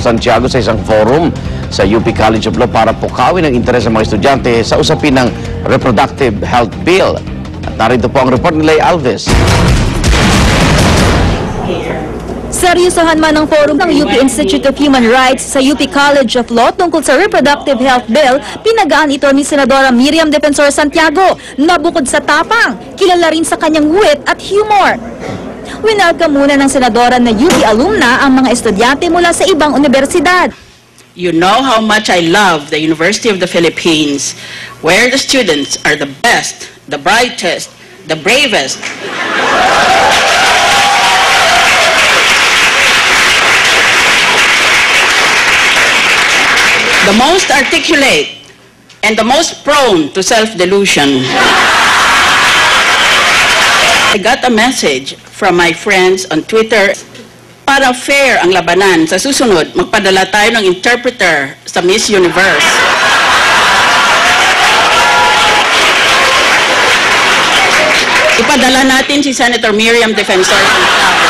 Santiago sa isang forum sa UP College of Law para pukawin ang interes ng mga estudyante sa usapin ng Reproductive Health Bill. At narito po ang report ni Leigh Alves. Seryosohan man ang forum ng UP Institute of Human Rights sa UP College of Law tungkol sa Reproductive Health Bill, pinagaan ito ni Senadora Miriam Defensor Santiago na bukod sa tapang, kilala rin sa kanyang wit at humor. Winelcome muna ng Senadora na UP alumna ang mga estudyante mula sa ibang universidad. You know how much I love the University of the Philippines, where the students are the best, the brightest, the bravest. The most articulate and the most prone to self-delusion. I got a message from my friends on Twitter. Para fair ang labanan, sa susunod, magpadala tayo ng interpreter sa Miss Universe. Ipadala natin si Senator Miriam Defensor Santiago.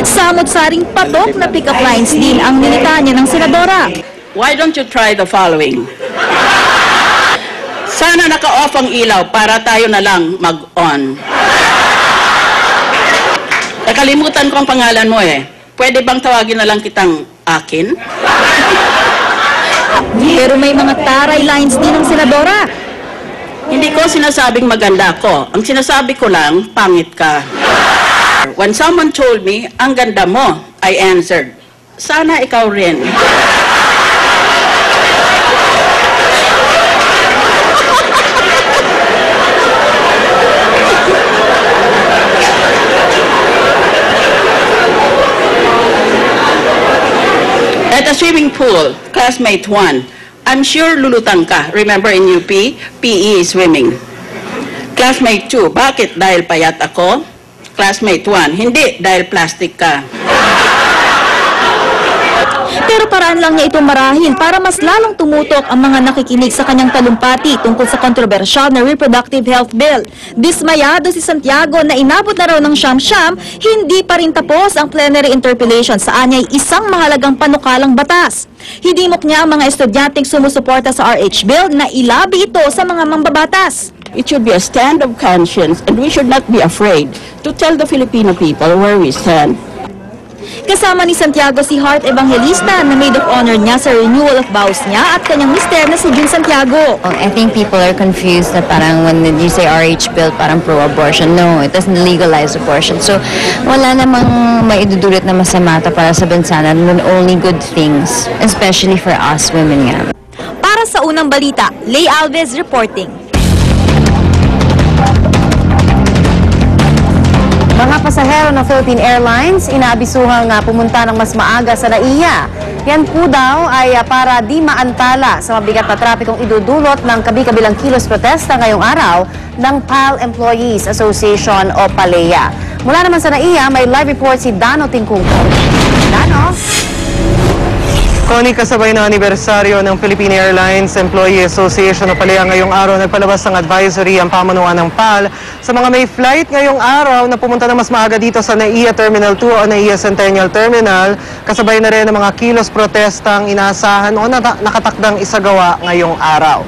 Samot-saring patok na pick-up lines din ang nilita niya ng senadora. Why don't you try the following? Sana naka-off ang ilaw para tayo na lang mag-on. Nakalimutan ko ang pangalan mo eh. Pwede bang tawagin na lang kitang akin? Pero may mga taray lines din ng senadora. Hindi ko sinasabing maganda ko. Ang sinasabi ko lang, pangit ka. When someone told me, ang ganda mo, I answered, sana ikaw rin. At a swimming pool, classmate 1, I'm sure lulutang ka. Remember in UP, PE is swimming. Classmate 2, bakit? Dahil payat ako? Classmate 1, hindi, dahil plastic ka. Pero paraan lang niya itong marahin para mas lalong tumutok ang mga nakikinig sa kanyang talumpati tungkol sa kontrobersyal na Reproductive Health Bill. Dismayado si Santiago na inabot na raw ng siyam-siyam, hindi pa rin tapos ang plenary interpellation sa anyay isang mahalagang panukalang batas. Hidimok niya ang mga estudyanteng sumusuporta sa RH Bill na ilabi ito sa mga mambabatas. It should be a stand of conscience and we should not be afraid to tell the Filipino people where we stand. Kasama ni Santiago si Heart Evangelista na maid of honor niya sa renewal of vows niya at kanyang mister na si June Santiago. I think people are confused na parang when you say RH bill, parang pro-abortion. No, it doesn't legalize abortion. So, wala namang maidudulot na masama para sa bansa na only good things, especially for us women nga. Para sa unang balita, Leigh Alves reporting. Mga pasahero ng Philippine Airlines, inaabisuhang pumunta ng mas maaga sa NAIA. Yan po daw ay para di maantala sa mabigat na trapikong idudulot ng kabi-kabilang kilos protesta ngayong araw ng PAL Employees Association o PALEA. Mula naman sa NAIA, may live report si Dano Tingkungkong. Dano? Connie, kasabay ng anibersaryo ng Philippine Airlines Employee Association o PALEA ngayong araw, nagpalabas ng advisory ang pamunuan ng PAL sa mga may flight ngayong araw na pumunta na mas maaga dito sa NAIA Terminal 2 o NAIA Centennial Terminal. Kasabay na rin ng mga kilos protestang inaasahan o nakatakdang isagawa ngayong araw.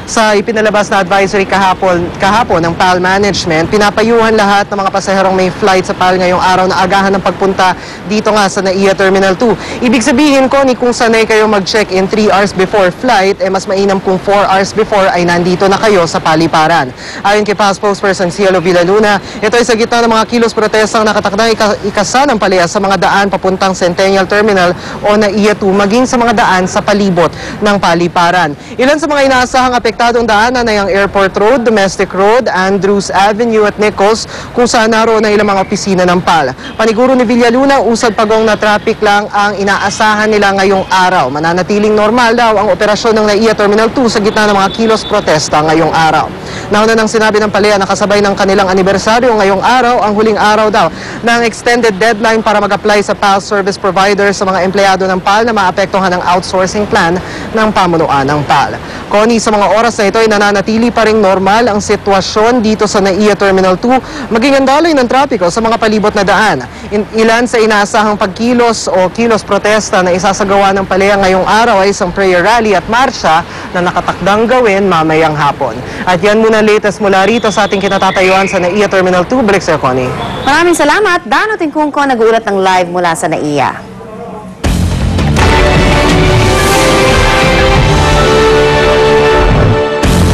Sa ipinalabas na advisory kahapon ng PAL Management, pinapayuhan lahat ng mga pasaherong may flight sa PAL ngayong araw na agahan ng pagpunta dito nga sa NAIA Terminal 2. Ibig sabihin ko, kung sanay kayo mag-check-in 3 hours before flight, mas mainam kung 4 hours before ay nandito na kayo sa paliparan. Ayon kay PAL spokesperson Cielo Villaluna, ito ay sa gitna ng mga kilos protestang nakatakdang ikasa ng PALEA sa mga daan papuntang Centennial Terminal o NAIA 2 maging sa mga daan sa palibot ng paliparan. Ilan sa mga inaasahang apektadong daanan ay ang Airport Road, Domestic Road, Andrews Avenue at Nichols kung saan naroon na ilang mga opisina ng PAL. Paniguro ni Villaluna, usad pagong na traffic lang ang inaasahan nila ngayong araw. Mananatiling normal daw ang operasyon ng NAIA Terminal 2 sa gitna ng mga kilos protesta ngayong araw. Nauna nang sinabi ng PALEA na kasabay ng kanilang anibersaryo ngayong araw, ang huling araw daw ng extended deadline para mag-apply sa PAL service provider sa mga empleyado ng PAL na maapektuhan ng outsourcing plan ng pamunuan ng PAL. Connie, sa mga oras na ito ay nananatili pa ring normal ang sitwasyon dito sa NAIA Terminal 2, maging ang daloy ng trapiko sa mga palibot na daan. Ilan sa inaasahang pagkilos o kilos protesta na isasagawa ng PALEA ngayong araw ay isang prayer rally at marsya na nakatakdang gawin mamayang hapon. At yan muna latest mula rito sa ating kinatatayuan sa NAIA Terminal 2. Balik sa'yo, Connie. Maraming salamat. Dano Tingkungko nag-uulat ng live mula sa NAIA.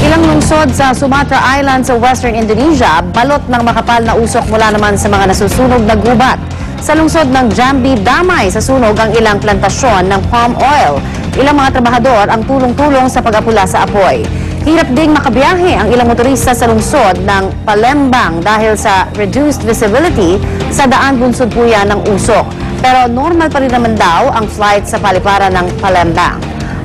Ilang lungsod sa Sumatra Island sa Western Indonesia, balot ng makapal na usok mula naman sa mga nasusunog na gubat. Sa lungsod ng Jambi, damay sa sunog ang ilang plantasyon ng palm oil. Ilang mga trabahador ang tulong-tulong sa pag-apula sa apoy. Hirap ding makabiyahe ang ilang motorista sa lungsod ng Palembang dahil sa reduced visibility sa daan bunsod po yan ng usok. Pero normal pa rin naman daw ang flight sa paliparan ng Palembang.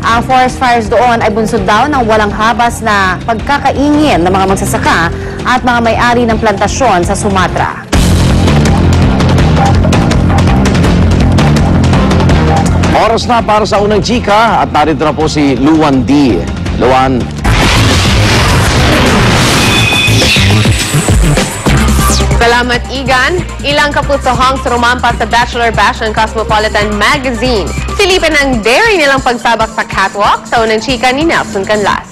Ang forest fires doon ay bunsod daw ng walang habas na pagkakaingin ng mga magsasaka at mga may-ari ng plantasyon sa Sumatra. Oras na para sa unang chika at narito na po si Luan D. Luan. Salamat, Igan. Ilang kapusohang sumampa sa Bachelor Bash ng Cosmopolitan Magazine. Silipin ang dare nilang pagsabak sa catwalk sa unang chika ni Nelson Canlas.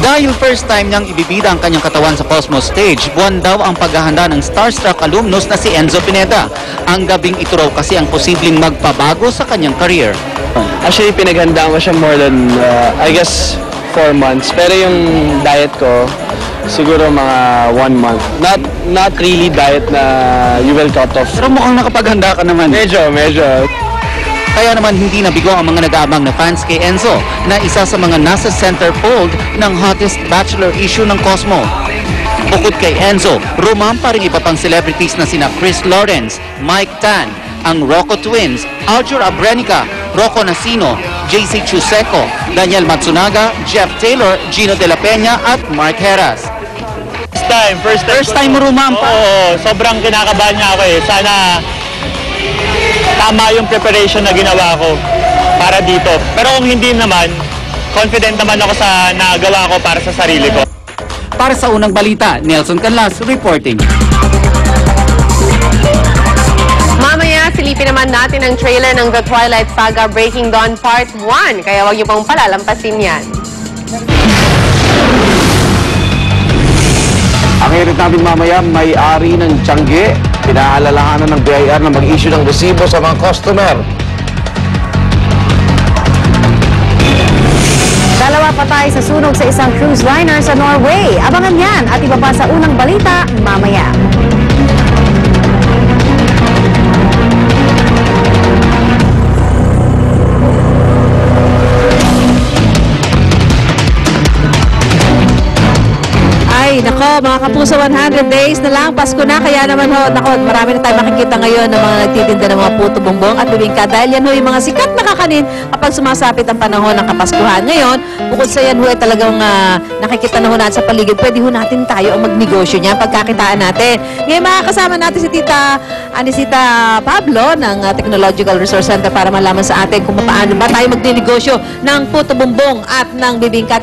Dahil first time niyang ibibida ang kanyang katawan sa Cosmos stage, buwan daw ang paghahanda ng starstruck alumnus na si Enzo Pineda. Ang gabing ito raw kasi ang posibleng magpabago sa kanyang career. Actually, pinaghandaan ko siya more than, I guess, 4 months. Pero yung diet ko, siguro mga 1 month. Not really diet na you will cut off. Pero mukhang nakapaghanda ka naman. Medyo. Kaya naman hindi nabigo ang mga nag-aabang na fans kay Enzo na isa sa mga nasa centerfold ng hottest bachelor issue ng Cosmo. Bukod kay Enzo, rumampa rin iba pang celebrities na sina Chris Lawrence, Mike Tan, ang Rocco Twins, Aljur Abrenica, Rocco Nacino, JC Chuseco, Daniel Matsunaga, Jeff Taylor, Gino De La Peña at Mark Heras. First time mo rumampa? Oo, sobrang kinakabahan niya ako eh. Sana tama yung preparation na ginawa ko para dito. Pero kung hindi naman, confident naman ako sa nagawa ko para sa sarili ko. Para sa unang balita, Nelson Canlas reporting. Mamaya, silipin naman natin ang trailer ng The Twilight Saga Breaking Dawn Part 1. Kaya huwag niyo pong palalampasin yan. Ang hirit namin mamaya, may-ari ng Tiangge. Pinaalalahanan ng BIR na mag-issue ng resibo sa mga customer. Dalawa patay sa sunog sa isang cruise liner sa Norway. Abangan yan at iba pa sa unang balita mamaya. Ay, nako, mga kapuso, 100 days na lang. Pasko na, kaya naman ho, nako, marami na tayo makikita ngayon ng mga nagtitinda ng mga puto bongbong at bibingka. Dahil yan ho, yung mga sikat na kakanin kapag sumasapit ang panahon ng Kapaskuhan. Ngayon, bukod sa yan ho, ay talagang nakikita na ho natin sa paligid, pwede ho natin tayo ang magnegosyo niya, pagkakitaan natin. Ngayon, makakasama natin si Tita Anisita Pablo ng Technological Resource Center para malaman sa atin kung paano ba tayo magnegosyo ng puto bongbong at ng bibingka.